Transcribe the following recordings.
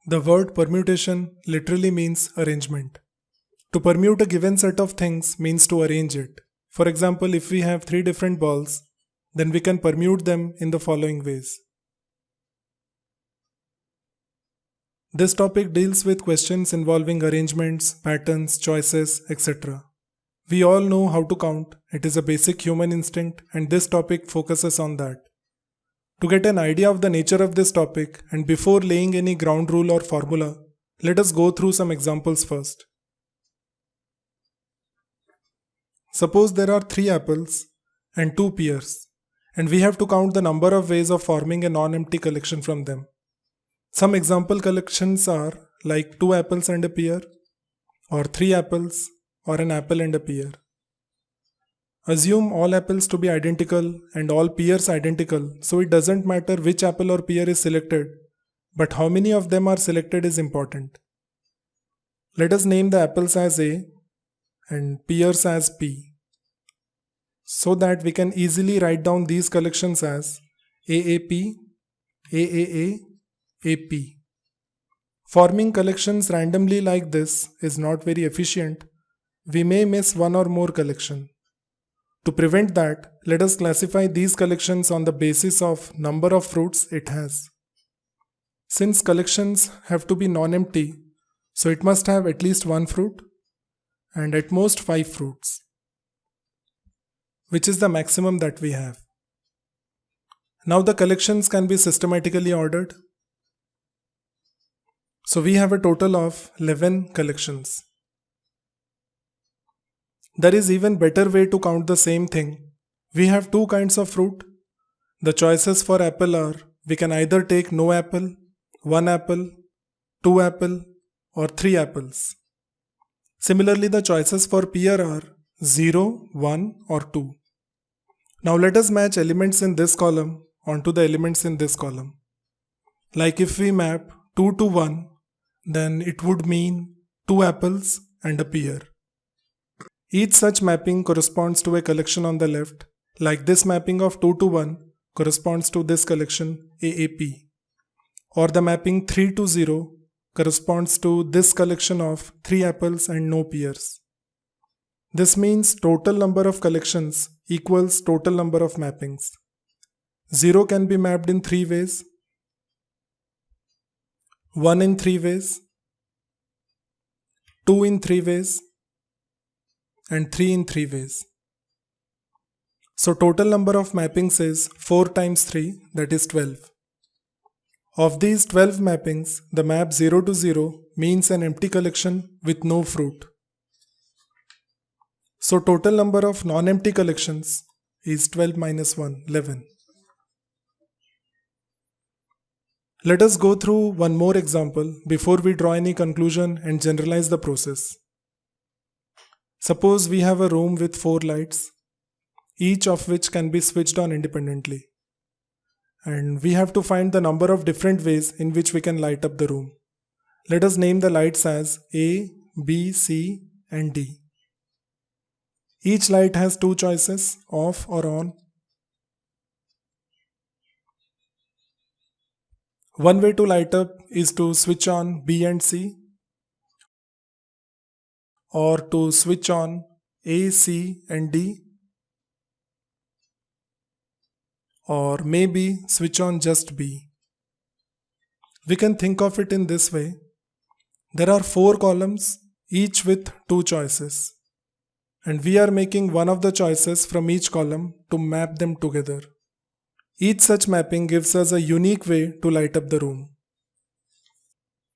The word permutation literally means arrangement. To permute a given set of things means to arrange it. For example, if we have three different balls, then we can permute them in the following ways. This topic deals with questions involving arrangements, patterns, choices, etc. We all know how to count, it is a basic human instinct, and this topic focuses on that. To get an idea of the nature of this topic, and before laying any ground rule or formula, let us go through some examples first. Suppose there are 3 apples and 2 pears, and we have to count the number of ways of forming a non-empty collection from them. Some example collections are like 2 apples and a pear, or 3 apples, or an apple and a pear. Assume all apples to be identical and all pears identical, so it doesn't matter which apple or pear is selected, but how many of them are selected is important. Let us name the apples as A and pears as P, so that we can easily write down these collections as AAP, AAA, AP. Forming collections randomly like this is not very efficient. We may miss one or more collection. To prevent that, let us classify these collections on the basis of number of fruits it has. Since collections have to be non-empty, so it must have at least one fruit and at most 5 fruits, which is the maximum that we have. Now the collections can be systematically ordered. So we have a total of 11 collections. There is even better way to count the same thing. We have 2 kinds of fruit. The choices for apple are, we can either take no apple, 1 apple, 2 apple, or 3 apples. Similarly, the choices for pear are 0, 1 or 2. Now let us match elements in this column onto the elements in this column. Like if we map 2 to 1, then it would mean 2 apples and a pear. Each such mapping corresponds to a collection on the left, like this mapping of 2 to 1 corresponds to this collection AAP, or the mapping 3 to 0 corresponds to this collection of 3 apples and no pears. This means total number of collections equals total number of mappings. 0 can be mapped in 3 ways, 1 in 3 ways, 2 in 3 ways, and 3 in 3 ways. So total number of mappings is 4 times 3, that is 12. Of these 12 mappings, the map 0 to 0 means an empty collection with no fruit. So total number of non-empty collections is 12 minus 1, 11. Let us go through one more example before we draw any conclusion and generalize the process. Suppose we have a room with 4 lights, each of which can be switched on independently. And we have to find the number of different ways in which we can light up the room. Let us name the lights as A, B, C, and D. Each light has 2 choices, off or on. One way to light up is to switch on B and C, or to switch on A, C, and D, or maybe switch on just B. We can think of it in this way. There are 4 columns, each with 2 choices, and we are making one of the choices from each column to map them together. Each such mapping gives us a unique way to light up the room.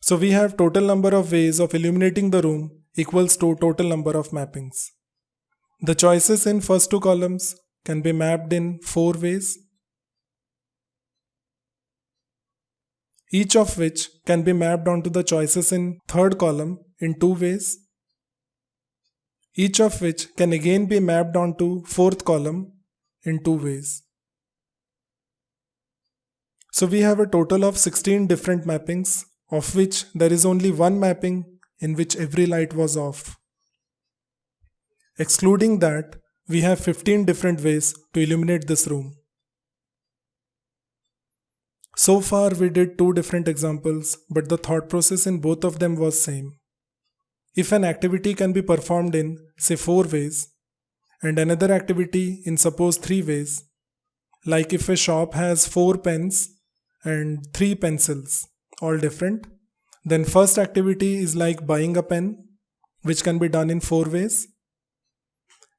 So we have total number of ways of illuminating the room equals to total number of mappings. The choices in first 2 columns can be mapped in 4 ways, each of which can be mapped onto the choices in third column in 2 ways, each of which can again be mapped onto fourth column in 2 ways. So we have a total of 16 different mappings, of which there is only one mapping in which every light was off. Excluding that, we have 15 different ways to illuminate this room. So far we did two different examples, but the thought process in both of them was same. If an activity can be performed in, say, 4 ways, and another activity in, suppose, 3 ways, like if a shop has 4 pens and 3 pencils, all different, then first activity is like buying a pen, which can be done in 4 ways,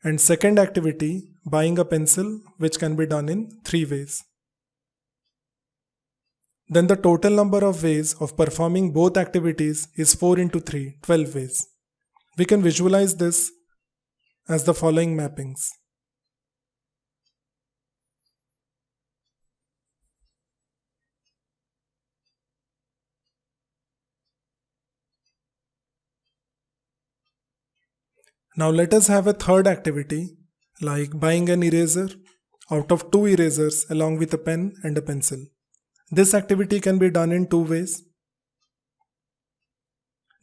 and second activity, buying a pencil, which can be done in 3 ways. Then the total number of ways of performing both activities is 4 into 3, 12 ways. We can visualize this as the following mappings. Now let us have a third activity, like buying an eraser out of 2 erasers along with a pen and a pencil. This activity can be done in 2 ways.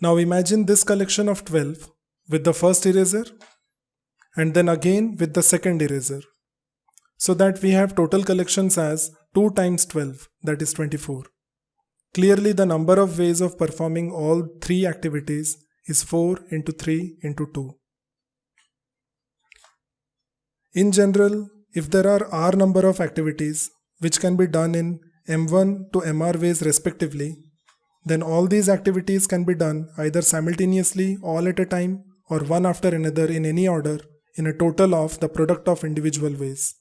Now imagine this collection of 12 with the first eraser and then again with the second eraser, so that we have total collections as 2 times 12, that is 24. Clearly the number of ways of performing all 3 activities is 4 into 3 into 2. In general, if there are R number of activities which can be done in M1 to MR ways respectively, then all these activities can be done either simultaneously all at a time or one after another in any order in a total of the product of individual ways.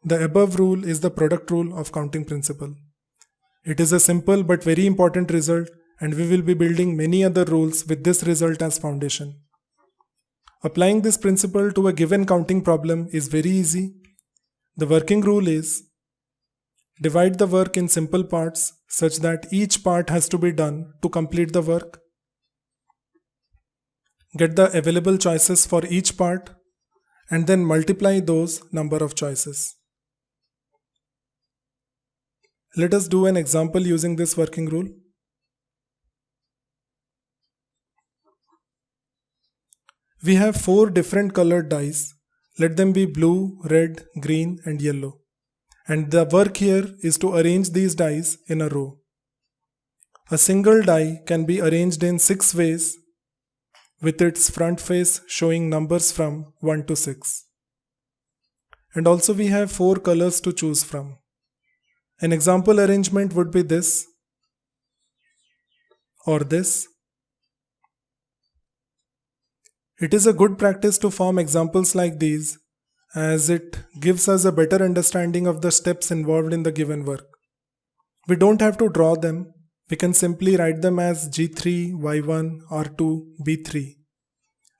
The above rule is the product rule of counting principle. It is a simple but very important result, and we will be building many other rules with this result as foundation. Applying this principle to a given counting problem is very easy. The working rule is: divide the work in simple parts such that each part has to be done to complete the work. Get the available choices for each part and then multiply those number of choices. Let us do an example using this working rule. We have 4 different colored dice. Let them be blue, red, green and yellow. And the work here is to arrange these dice in a row. A single die can be arranged in 6 ways, with its front face showing numbers from 1 to 6. And also we have 4 colors to choose from. An example arrangement would be this or this. It is a good practice to form examples like these, as it gives us a better understanding of the steps involved in the given work. We don't have to draw them, we can simply write them as G3, Y1, R2, B3.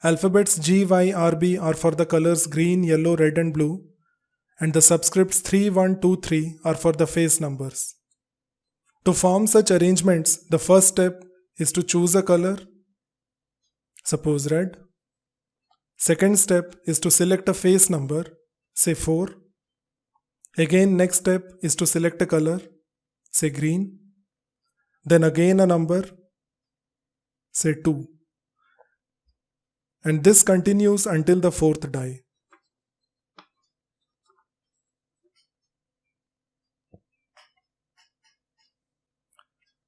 Alphabets G, Y, RB are for the colors green, yellow, red and blue, and the subscripts 3, 1, 2, 3 are for the phase numbers. To form such arrangements, the first step is to choose a color, suppose red. Second step is to select a phase number, say 4. Again, next step is to select a color, say green. Then again a number, say 2. And this continues until the 4th die.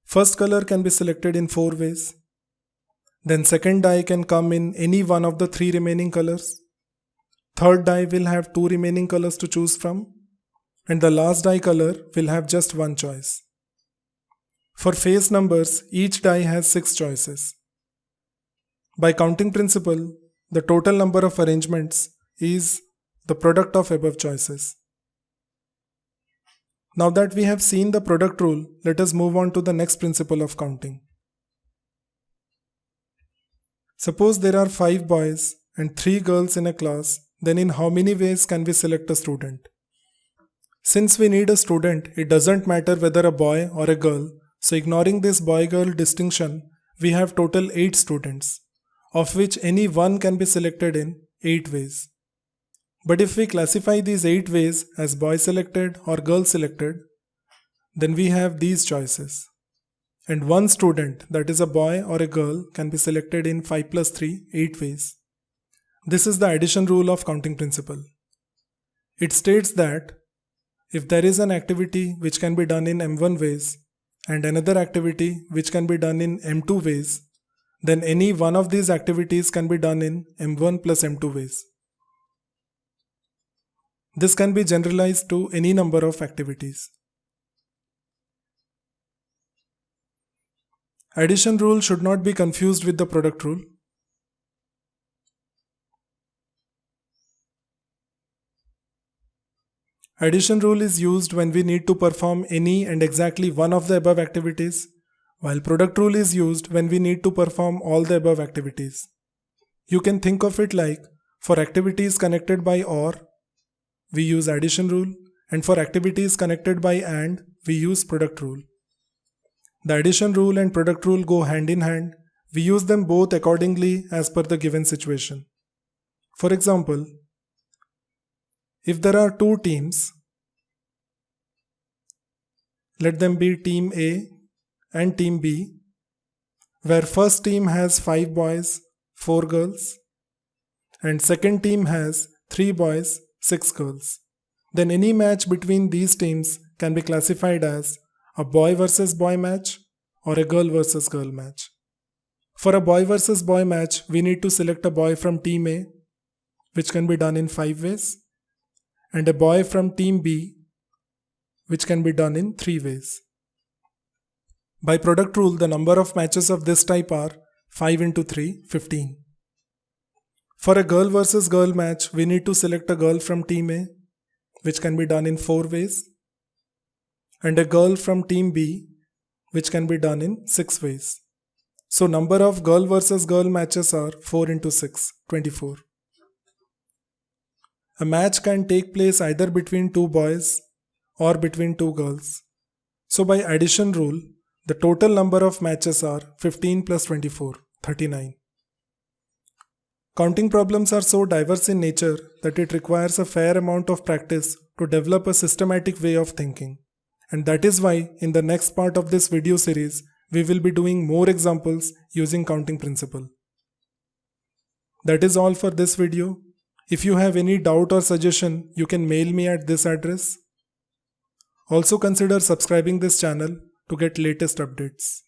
First color can be selected in 4 ways. Then second die can come in any one of the 3 remaining colors. Third die will have 2 remaining colors to choose from. And the last die color will have just one choice. For phase numbers, each die has 6 choices. By counting principle, the total number of arrangements is the product of above choices. Now that we have seen the product rule, let us move on to the next principle of counting. Suppose there are 5 boys and 3 girls in a class, then in how many ways can we select a student? Since we need a student, it doesn't matter whether a boy or a girl, so ignoring this boy-girl distinction, we have total 8 students, of which any one can be selected in 8 ways. But if we classify these 8 ways as boy selected or girl selected, then we have these choices. And one student, that is a boy or a girl, can be selected in 5 plus 3, 8 ways. This is the addition rule of counting principle. It states that If there is an activity which can be done in M1 ways and another activity which can be done in M2 ways, then any one of these activities can be done in M1 plus M2 ways. This can be generalized to any number of activities. Addition rule should not be confused with the product rule. Addition rule is used when we need to perform any and exactly one of the above activities, while product rule is used when we need to perform all the above activities. You can think of it like, for activities connected by OR, we use addition rule, and for activities connected by AND, we use product rule. The addition rule and product rule go hand in hand. We use them both accordingly as per the given situation. For example, if there are two teams, let them be team A and team B, where first team has 5 boys, 4 girls, and second team has 3 boys, 6 girls. Then any match between these teams can be classified as a boy versus boy match or a girl versus girl match. For a boy versus boy match, we need to select a boy from team A, which can be done in 5 ways, and a boy from team B, which can be done in 3 ways. By product rule, the number of matches of this type are 5 into 3, 15. For a girl versus girl match, we need to select a girl from team A, which can be done in 4 ways, and a girl from team B, which can be done in 6 ways. So number of girl versus girl matches are 4 into 6, 24. A match can take place either between 2 boys or between 2 girls. So by addition rule, the total number of matches are 15 plus 24, 39. Counting problems are so diverse in nature that it requires a fair amount of practice to develop a systematic way of thinking. And that is why in the next part of this video series, we will be doing more examples using counting principle. That is all for this video. If you have any doubt or suggestion, you can mail me at this address. Also consider subscribing this channel to get latest updates.